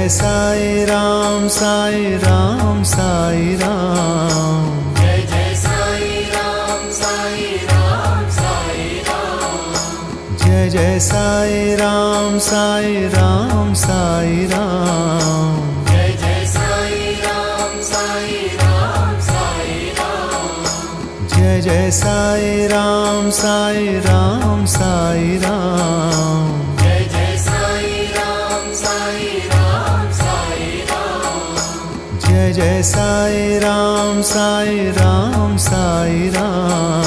Jai Sai Ram Sai Ram Sai Ram. Jai Jai Sai Ram Sai Ram Sai Ram. Jai Jai Sai Ram Sai Ram Sai Ram. Jai Jai Sai Ram Sai Ram Sai Ram. Jai Jai Sai Ram Sai Ram Sai Ram. Jai Jai Sai Ram Sai Ram Sai Ram. Jai Jai Sai Ram Sai Ram Sai Ram.